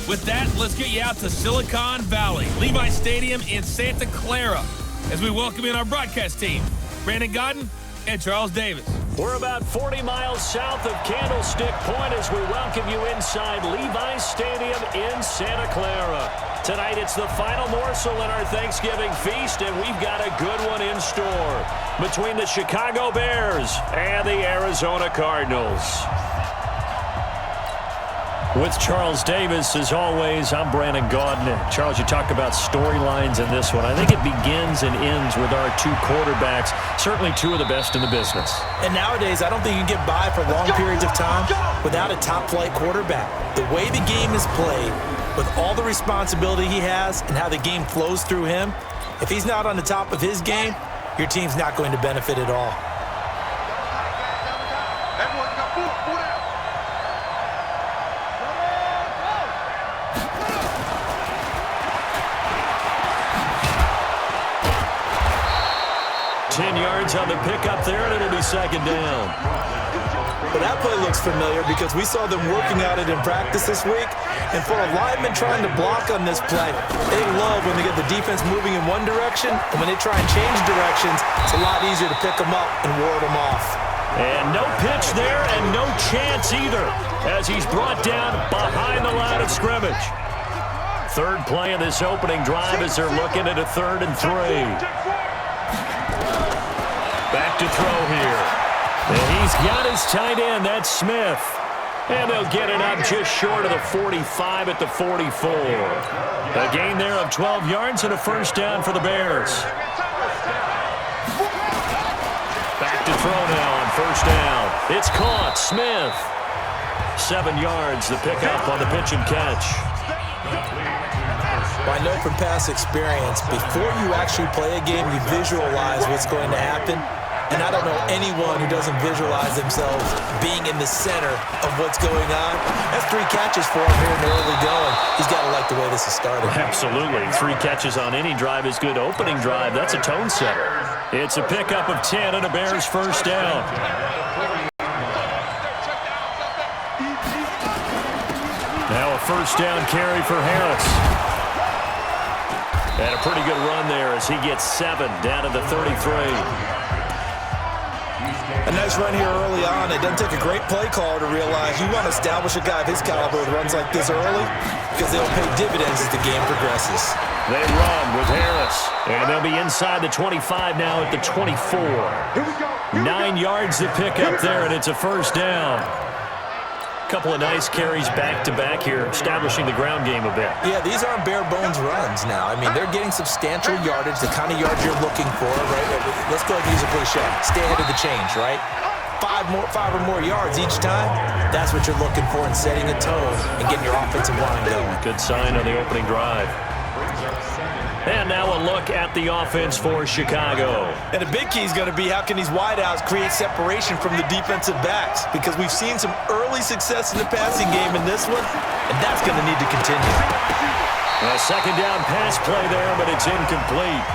With that, let's get you out to Silicon Valley, Levi Stadium in Santa Clara, as we welcome in our broadcast team, Brandon Godden and Charles Davis. We're about 40 miles south of Candlestick Point as we welcome you inside Levi Stadium in Santa Clara. Tonight, it's the final morsel in our Thanksgiving feast, and we've got a good one in store between the Chicago Bears and the Arizona Cardinals. With Charles Davis, as always, I'm Brandon Gaudin. Charles, you talk about storylines in this one. I think it begins and ends with our two quarterbacks, certainly two of the best in the business. And nowadays, I don't think you can get by for long periods of time without a top-flight quarterback. The way the game is played, with all the responsibility he has and how the game flows through him, if he's not on the top of his game, your team's not going to benefit at all. Everyone got four down. 10 yards on the pickup there, and it'll be second down. But that play looks familiar because we saw them working out it in practice this week. And for a lineman trying to block on this play, they love when they get the defense moving in one direction, and when they try and change directions, it's a lot easier to pick them up and ward them off. And no pitch there and no chance either as he's brought down behind the line of scrimmage. Third play of this opening drive as they're looking at a 3rd and 3. Back to throw here. And he's got his tight end, that's Smith. And they'll get it up just short of the 45 at the 44. A gain there of 12 yards and a first down for the Bears. Back to throw now on first down. It's caught, Smith. 7 yards, the pickup on the pitch and catch. Well, I know from past experience, before you actually play a game, you visualize what's going to happen. And I don't know anyone who doesn't visualize themselves being in the center of what's going on. That's 3 catches for him here in the early going. He's got to like the way this is started. Absolutely. 3 catches on any drive is good. Opening drive, that's a tone setter. It's a pickup of 10 and a Bears first down. Now a first down carry for Harris. And a pretty good run there as he gets 7 down to the 33. A nice run here early on. It doesn't take a great play caller to realize you want to establish a guy of his caliber with runs like this early because they'll pay dividends as the game progresses. They run with Harris, and they'll be inside the 25 now at the 24. 9 yards to pick up there, and it's a first down. Couple of nice carries back-to-back here, establishing the ground game a bit. Yeah, these aren't bare-bones runs now. I mean, they're getting substantial yardage, the kind of yards you're looking for, right? Let's go ahead and use a cliche. Stay ahead of the change, right? 5 or more yards each time, that's what you're looking for in setting a tone and getting your offensive line going. Good sign on the opening drive. And now a look at the offense for Chicago. And the big key is going to be how can these wideouts create separation from the defensive backs, because we've seen some early success in the passing game in this one, and that's going to need to continue. A second down pass play there, but it's incomplete.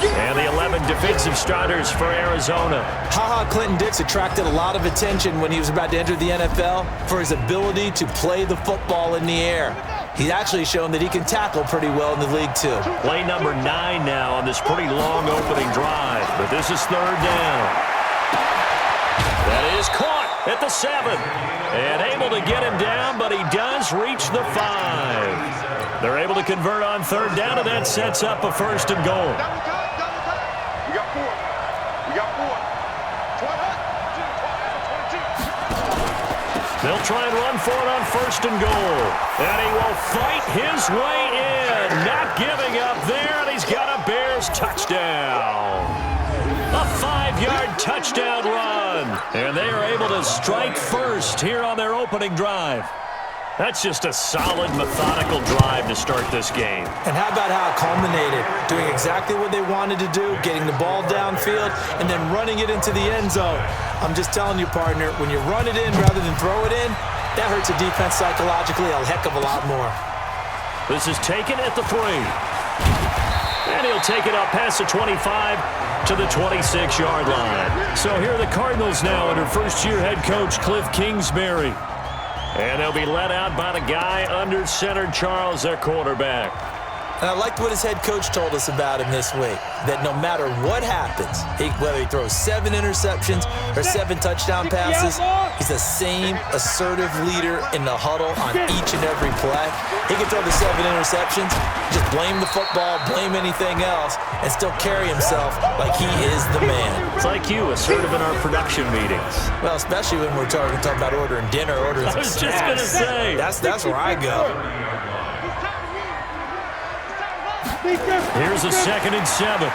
And the 11 defensive starters for Arizona. Ha-Ha Clinton-Dix attracted a lot of attention when he was about to enter the NFL for his ability to play the football in the air. He's actually shown that he can tackle pretty well in the league, too. Play number 9 now on this pretty long opening drive, but this is third down. That is caught at the 7. And able to get him down, but he does reach the 5. They're able to convert on third down, and that sets up a first and goal. We got 4. We got 4. They'll try and run for it on first and goal. And he will fight his way in. Not giving up there, and he's got a Bears touchdown. A 5-yard touchdown run. And they are able to strike first here on their opening drive. That's just a solid, methodical drive to start this game. And how about how it culminated? Doing exactly what they wanted to do, getting the ball downfield, and then running it into the end zone. I'm just telling you, partner, when you run it in rather than throw it in, that hurts a defense psychologically a heck of a lot more. This is taken at the 3. And he'll take it up past the 25 to the 26-yard line. So here are the Cardinals now under first-year head coach Cliff Kingsbury. And they'll be led out by the guy under center, Charles, their quarterback. And I liked what his head coach told us about him this week, that no matter what happens, whether he throws 7 interceptions or 7 touchdown passes, he's the same assertive leader in the huddle on each and every play. He can throw the 7 interceptions, just blame the football, blame anything else, and still carry himself like he is the man. It's like you, assertive in our production meetings. Well, especially when we're talking about ordering dinner, ordering some I was just going to say. That's where I go. Here's a 2nd and 7.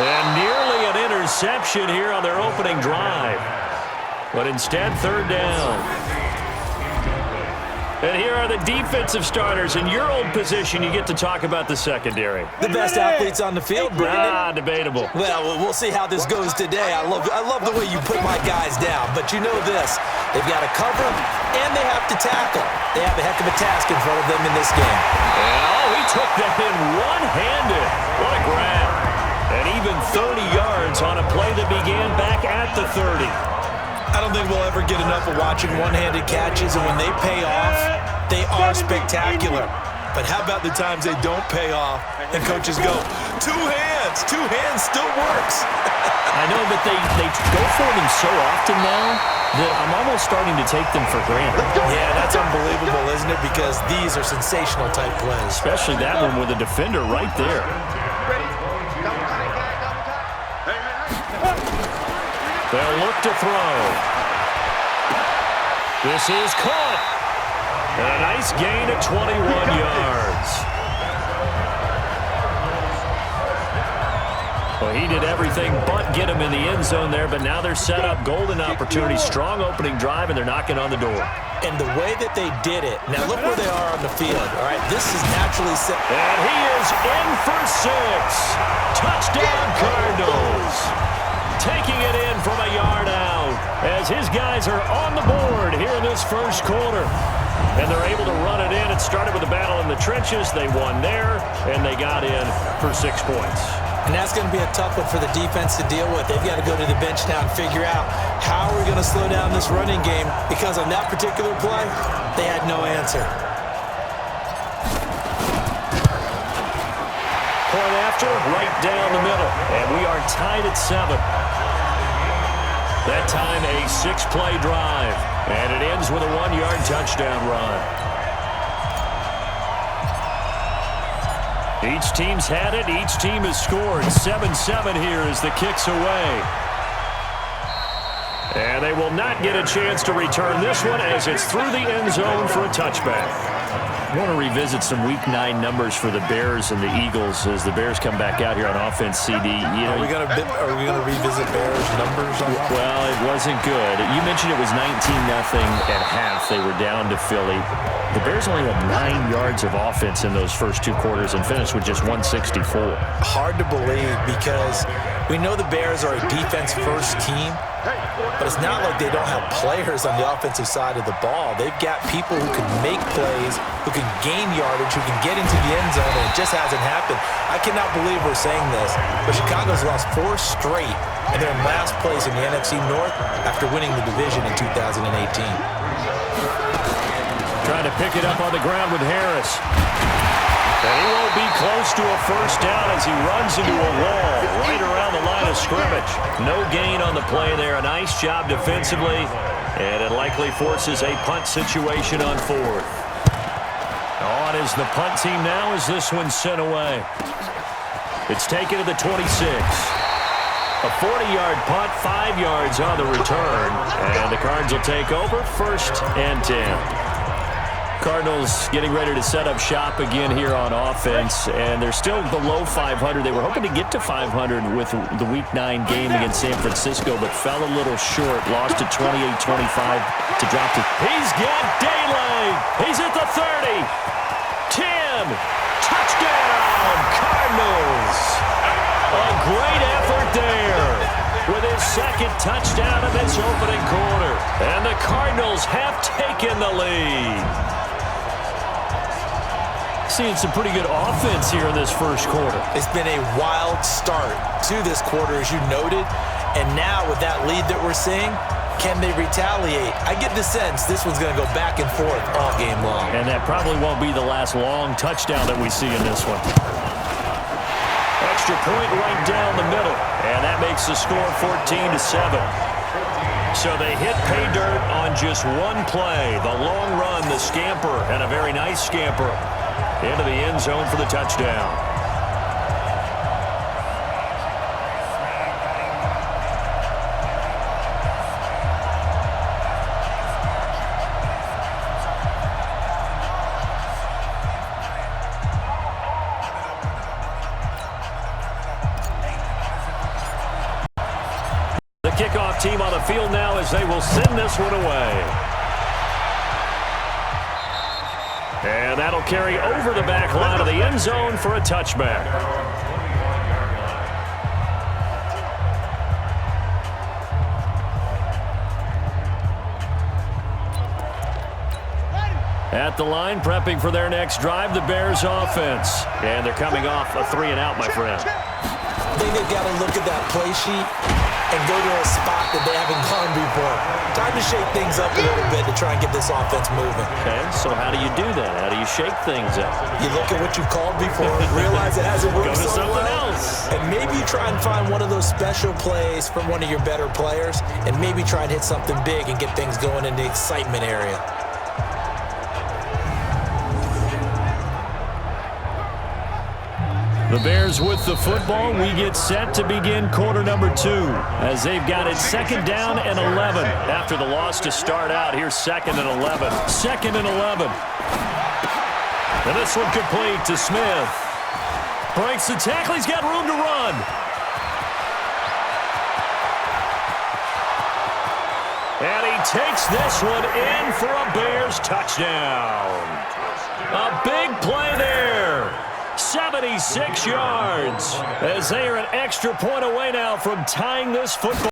And nearly an interception here on their opening drive. But instead, third down. And here are the defensive starters. In your old position, you get to talk about the secondary. The best athletes on the field, Brandon. Debatable. Well, we'll see how this goes today. I love the way you put my guys down. But you know this. They've got to cover, and they have to tackle. They have a heck of a task in front of them in this game. And, he took that in one-handed. What a grab. And even 30 yards yards on a play that began back at the 30. I don't think we'll ever get enough of watching one-handed catches, and when they pay off, they are spectacular. But how about the times they don't pay off and coaches go, two hands still works. I know, but they go for them so often now that I'm almost starting to take them for granted. Yeah, that's unbelievable, isn't it? Because these are sensational type plays. Especially that one with a defender right there. They'll look to throw. This is caught. And a nice gain of 21 yards. Well, he did everything but get him in the end zone there, but now they're set up golden opportunity, strong opening drive, and they're knocking on the door. And the way that they did it, now look where they are on the field, all right? This is naturally set. And he is in for 6. Touchdown, Cardinals. Taking it in from a yard out as his guys are on the board here in this first quarter. And they're able to run it in. It started with a battle in the trenches. They won there, and they got in for 6 points. And that's going to be a tough one for the defense to deal with. They've got to go to the bench now and figure out how are we going to slow down this running game, because on that particular play, they had no answer. Point after, right down the middle. And we are tied at 7. That time a 6-play drive. And it ends with a 1-yard touchdown run. Each team's had it. Each team has scored. 7-7 here as the kick's away. And they will not get a chance to return this one as it's through the end zone for a touchback. I want to revisit some Week 9 numbers for the Bears and the Eagles as the Bears come back out here on offense. CD, you know, are we going to revisit Bears numbers? Well, it wasn't good. You mentioned it was 19-0 at half. They were down to Philly. The Bears only had 9 yards of offense in those first 2 quarters and finished with just 164. Hard to believe, because we know the Bears are a defense-first team, but it's not like they don't have players on the offensive side of the ball. They've got people who can make plays, who can gain yardage, who can get into the end zone, and it just hasn't happened. I cannot believe we're saying this, but Chicago's lost 4 straight, and they're in last place in the NFC North after winning the division in 2018. Trying to pick it up on the ground with Harris. And he won't be close to a first down as he runs into a wall right around the line of scrimmage. No gain on the play there. A nice job defensively, and it likely forces a punt situation on 4th. On is the punt team now as this one's sent away. It's taken to the 26. A 40-yard punt, 5 yards on the return, and the Cards will take over 1st and 10. Cardinals getting ready to set up shop again here on offense, and they're still below 500. They were hoping to get to 500 with the Week 9 game against San Francisco, but fell a little short. Lost to 28-25 to drop to. He's got daylight. He's at the 30. 10. Touchdown, Cardinals. A great effort there with his 2nd touchdown of this opening quarter. And the Cardinals have taken the lead. Seeing some pretty good offense here in this first quarter. It's been a wild start to this quarter, as you noted. And now with that lead that we're seeing, can they retaliate? I get the sense this one's going to go back and forth all game long. And that probably won't be the last long touchdown that we see in this one. Extra point right down the middle. And that makes the score 14-7. So they hit pay dirt on just one play. The long run, the scamper, and a very nice scamper into the end zone for the touchdown. The kickoff team on the field now as they will send this one away. And that'll carry over the back line of the end zone for a touchback. At the line, prepping for their next drive, the Bears offense. And they're coming off a 3-and-out, my friend. think they've got to look at that play sheet and go to a spot that they haven't gone before. Time to shake things up a little bit to try and get this offense moving. Okay, so how do you do that? How do you shake things up? You look at what you've called before, realize it hasn't worked Go to so something well, else. and maybe you try and find one of those special plays from one of your better players, and maybe try and hit something big and get things going in the excitement area. The Bears with the football. We get set to begin quarter number 2 as they've got it 2nd down and 11 after the loss to start out. Here's 2nd and 11. 2nd and 11. And this one complete to Smith. Breaks the tackle. He's got room to run. And he takes this one in for a Bears touchdown. A big play there. 76 yards as they are an extra point away now from tying this football.